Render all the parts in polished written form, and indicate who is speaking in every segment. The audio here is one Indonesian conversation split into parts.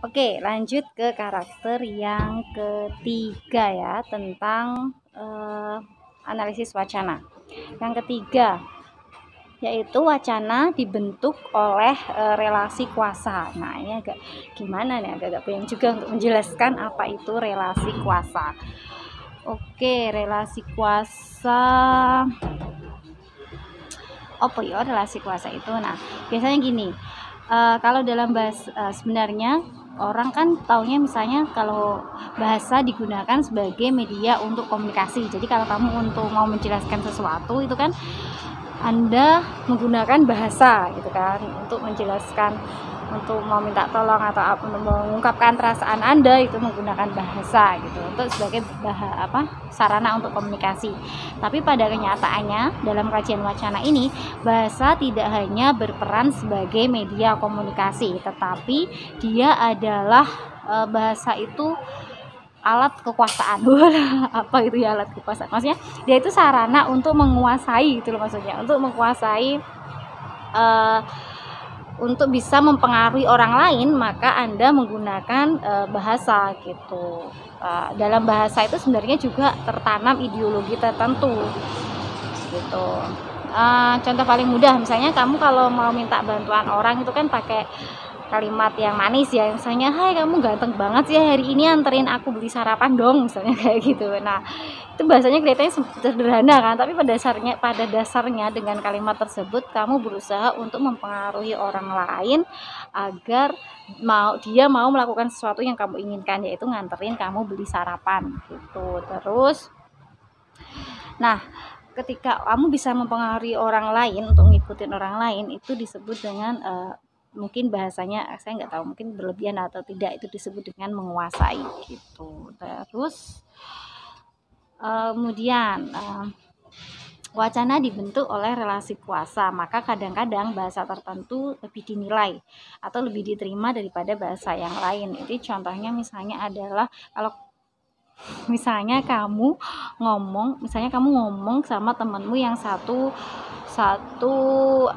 Speaker 1: Oke, lanjut ke karakter yang ketiga ya, tentang analisis wacana. Yang ketiga, yaitu wacana dibentuk oleh relasi kuasa. Nah, ini agak gimana nih, agak pengen juga untuk menjelaskan apa itu relasi kuasa. Oke, relasi kuasa apa ya relasi kuasa itu? Nah, biasanya gini, kalau dalam sebenarnya orang kan taunya misalnya kalau bahasa digunakan sebagai media untuk komunikasi. Jadi kalau kamu untuk mau menjelaskan sesuatu itu kan Anda menggunakan bahasa gitu kan untuk menjelaskan, untuk mau minta tolong atau untuk mengungkapkan perasaan Anda itu menggunakan bahasa gitu untuk sebagai sarana untuk komunikasi. Tapi pada kenyataannya dalam kajian wacana ini bahasa tidak hanya berperan sebagai media komunikasi, tetapi dia adalah bahasa itu alat kekuasaan. Apa itu ya alat kekuasaan? Maksudnya dia itu sarana untuk menguasai gitu loh, maksudnya untuk menguasai untuk bisa mempengaruhi orang lain, maka Anda menggunakan bahasa gitu. Dalam bahasa itu sebenarnya juga tertanam ideologi tertentu gitu. Contoh paling mudah, misalnya kamu kalau mau minta bantuan orang itu kan pakai kalimat yang manis ya, misalnya, "Hai, kamu ganteng banget sih hari ini, anterin aku beli sarapan dong," misalnya kayak gitu. Nah, itu bahasanya kelihatannya sederhana kan, tapi pada dasarnya dengan kalimat tersebut kamu berusaha untuk mempengaruhi orang lain agar dia mau melakukan sesuatu yang kamu inginkan, yaitu nganterin kamu beli sarapan gitu. Terus, nah, ketika kamu bisa mempengaruhi orang lain untuk ngikutin orang lain, itu disebut dengan mungkin bahasanya saya nggak tahu, mungkin berlebihan atau tidak, itu disebut dengan menguasai gitu. Terus kemudian wacana dibentuk oleh relasi kuasa, maka kadang-kadang bahasa tertentu lebih dinilai atau lebih diterima daripada bahasa yang lain. Jadi contohnya misalnya adalah kalau misalnya kamu ngomong sama temanmu yang satu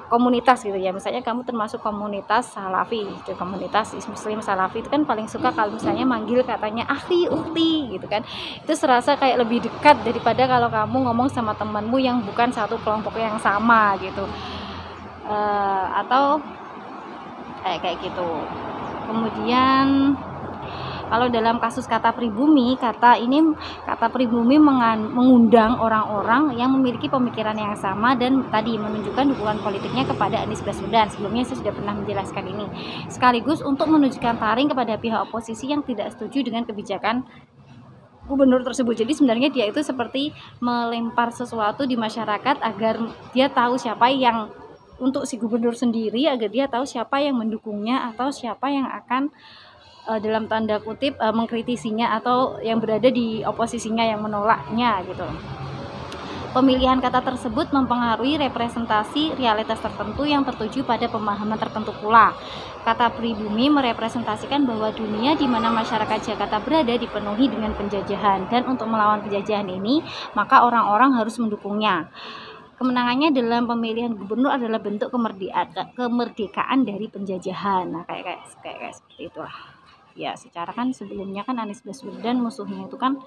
Speaker 1: komunitas gitu ya, misalnya kamu termasuk komunitas salafi gitu, komunitas muslim salafi, itu kan paling suka kalau misalnya manggil katanya akhi, ukti gitu kan, itu serasa kayak lebih dekat daripada kalau kamu ngomong sama temanmu yang bukan satu kelompok yang sama gitu. Atau kayak gitu. Kemudian kalau dalam kasus kata pribumi, kata pribumi mengundang orang-orang yang memiliki pemikiran yang sama dan tadi menunjukkan dukungan politiknya kepada Anies Baswedan. Sebelumnya saya sudah pernah menjelaskan ini. Sekaligus untuk menunjukkan taring kepada pihak oposisi yang tidak setuju dengan kebijakan gubernur tersebut. Jadi sebenarnya dia itu seperti melempar sesuatu di masyarakat agar dia tahu siapa yang, untuk si gubernur sendiri, agar dia tahu siapa yang mendukungnya atau siapa yang akan dalam tanda kutip mengkritisinya atau yang berada di oposisinya yang menolaknya gitu. Pemilihan kata tersebut mempengaruhi representasi realitas tertentu yang tertuju pada pemahaman tertentu pula. Kata pribumi merepresentasikan bahwa dunia di mana masyarakat Jakarta berada dipenuhi dengan penjajahan, dan untuk melawan penjajahan ini maka orang-orang harus mendukungnya. Kemenangannya dalam pemilihan gubernur adalah bentuk kemerdekaan dari penjajahan. Nah, kayak seperti itulah. Ya, secara kan sebelumnya kan Anies Baswedan musuhnya itu kan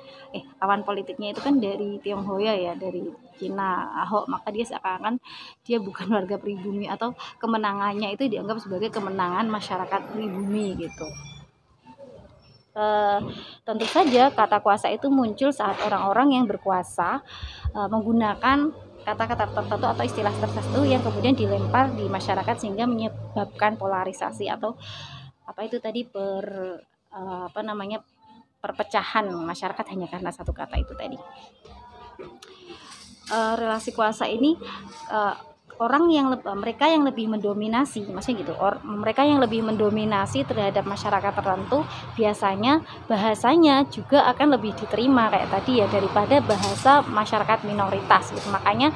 Speaker 1: lawan politiknya itu kan dari Tionghoa ya, dari Cina, Ahok, maka dia seakan-akan dia bukan warga pribumi, atau kemenangannya itu dianggap sebagai kemenangan masyarakat pribumi gitu. Tentu saja kata kuasa itu muncul saat orang-orang yang berkuasa menggunakan kata-kata tertentu atau istilah tertentu yang kemudian dilempar di masyarakat sehingga menyebabkan polarisasi atau perpecahan masyarakat hanya karena satu kata itu tadi. Relasi kuasa ini mereka yang lebih mendominasi, maksudnya gitu, mereka yang lebih mendominasi terhadap masyarakat tertentu biasanya bahasanya juga akan lebih diterima kayak tadi ya daripada bahasa masyarakat minoritas gitu. Makanya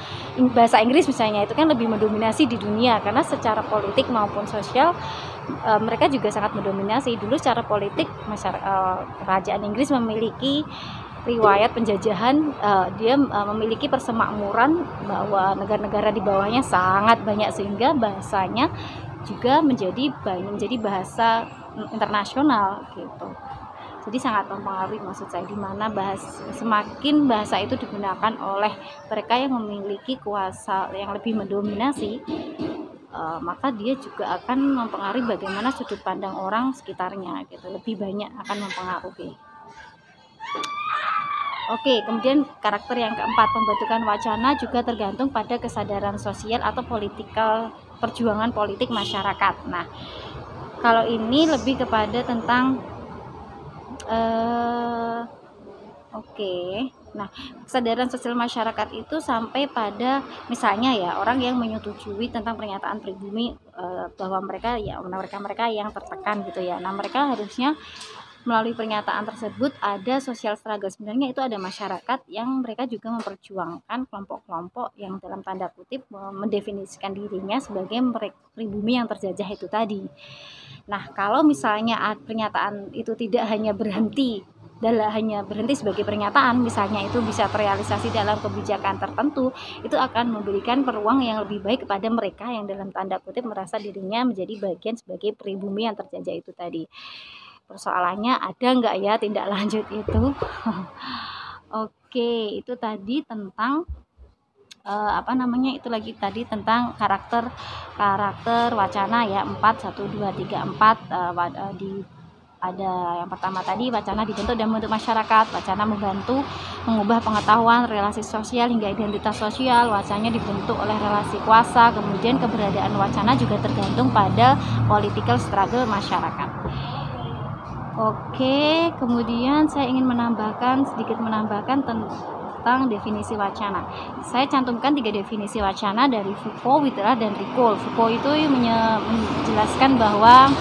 Speaker 1: bahasa Inggris misalnya itu kan lebih mendominasi di dunia karena secara politik maupun sosial mereka juga sangat mendominasi. Dulu secara politik kerajaan Inggris memiliki riwayat penjajahan, dia memiliki persemakmuran bahwa negara-negara di bawahnya sangat banyak sehingga bahasanya juga menjadi bahasa internasional gitu. Jadi sangat mempengaruhi, maksud saya, di mana semakin bahasa itu digunakan oleh mereka yang memiliki kuasa yang lebih mendominasi, maka dia juga akan mempengaruhi bagaimana sudut pandang orang sekitarnya gitu, lebih banyak akan mempengaruhi. Oke, kemudian karakter yang keempat, pembentukan wacana juga tergantung pada kesadaran sosial atau perjuangan politik masyarakat. Nah, kalau ini lebih kepada tentang nah, kesadaran sosial masyarakat itu sampai pada misalnya ya orang yang menyetujui tentang pernyataan pribumi, bahwa mereka yang tertekan gitu ya. Nah, mereka harusnya melalui pernyataan tersebut ada social struggle. Sebenarnya itu ada masyarakat yang mereka juga memperjuangkan kelompok-kelompok yang dalam tanda kutip mendefinisikan dirinya sebagai pribumi yang terjajah itu tadi. Nah, kalau misalnya pernyataan itu tidak hanya berhenti sebagai pernyataan, misalnya itu bisa terrealisasi dalam kebijakan tertentu, itu akan memberikan peluang yang lebih baik kepada mereka yang dalam tanda kutip merasa dirinya menjadi bagian sebagai pribumi yang terjajah itu tadi. Persoalannya ada nggak ya tindak lanjut itu? Oke, itu tadi tentang tadi tentang karakter wacana ya, 4, 1, 2, 3, 4. Ada yang pertama tadi, wacana dibentuk dan membentuk masyarakat. Wacana membantu mengubah pengetahuan, relasi sosial hingga identitas sosial. Wacana dibentuk oleh relasi kuasa. Kemudian keberadaan wacana juga tergantung pada political struggle masyarakat. Oke, kemudian saya ingin sedikit menambahkan tentang definisi wacana. Saya cantumkan 3 definisi wacana dari Foucault, Whitehead, dan Ricoul. Foucault itu menjelaskan bahwa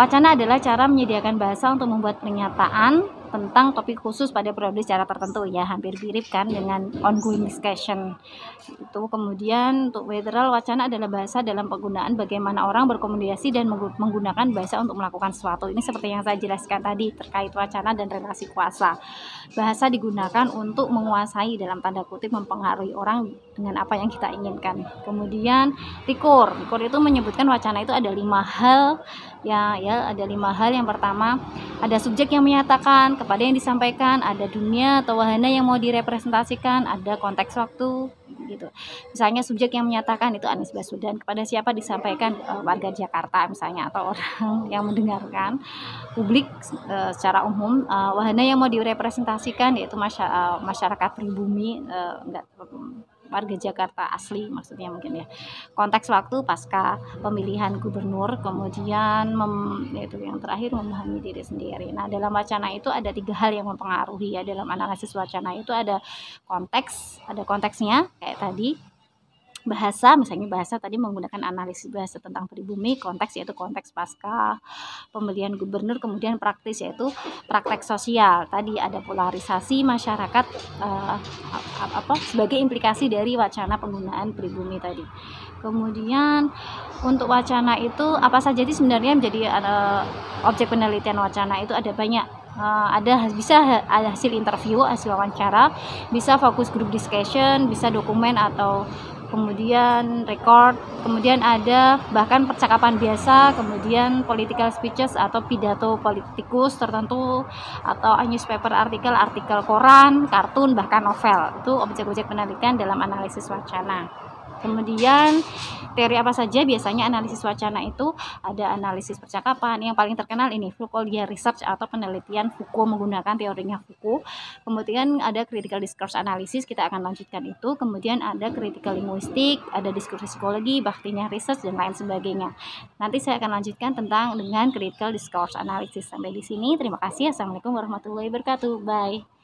Speaker 1: wacana adalah cara menyediakan bahasa untuk membuat pernyataan tentang topik khusus pada periode secara tertentu, ya hampir mirip kan dengan ongoing discussion itu. Kemudian untuk Whitehead, wacana adalah bahasa dalam penggunaan bagaimana orang berkomunikasi dan menggunakan bahasa untuk melakukan sesuatu. Ini seperti yang saya jelaskan tadi terkait wacana dan relasi kuasa. Bahasa digunakan untuk menguasai dalam tanda kutip, mempengaruhi orang dengan apa yang kita inginkan. Kemudian Ricoul itu menyebutkan wacana itu ada 5 hal ya ada 5 hal. Yang pertama, ada subjek yang menyatakan kepada yang disampaikan, ada dunia atau wahana yang mau direpresentasikan, ada konteks waktu gitu. Misalnya subjek yang menyatakan itu Anies Baswedan, kepada siapa disampaikan, warga Jakarta misalnya, atau orang yang mendengarkan, publik secara umum. Wahana yang mau direpresentasikan yaitu masyarakat pribumi, warga Jakarta asli maksudnya mungkin ya. Konteks waktu pasca pemilihan gubernur. Kemudian yaitu yang terakhir, memahami diri sendiri. Nah, dalam wacana itu ada 3 hal yang mempengaruhi ya. Dalam analisis wacana itu ada konteksnya kayak tadi. Bahasa, misalnya bahasa tadi menggunakan analisis bahasa tentang pribumi. Konteks yaitu konteks pasca pemilihan gubernur. Kemudian praktis yaitu praktek sosial. Tadi ada polarisasi masyarakat sebagai implikasi dari wacana penggunaan pribumi tadi. Kemudian untuk wacana itu apa saja sih sebenarnya menjadi objek penelitian wacana itu ada banyak. Bisa ada hasil interview, hasil wawancara, bisa focus group discussion, bisa dokumen atau kemudian record, kemudian ada bahkan percakapan biasa, kemudian political speeches atau pidato politikus tertentu, atau newspaper artikel koran, kartun, bahkan novel. Itu objek-objek penelitian dalam analisis wacana. Kemudian teori apa saja biasanya analisis wacana itu? Ada analisis percakapan, yang paling terkenal ini Foucauldian research atau penelitian Foucault menggunakan teorinya Foucault. Kemudian ada critical discourse analysis, kita akan lanjutkan itu. Kemudian ada critical linguistik, ada diskursus psikologi, Bakhtinya research, dan lain sebagainya. Nanti saya akan lanjutkan dengan critical discourse analysis. Sampai di sini, terima kasih. Assalamualaikum warahmatullahi wabarakatuh. Bye.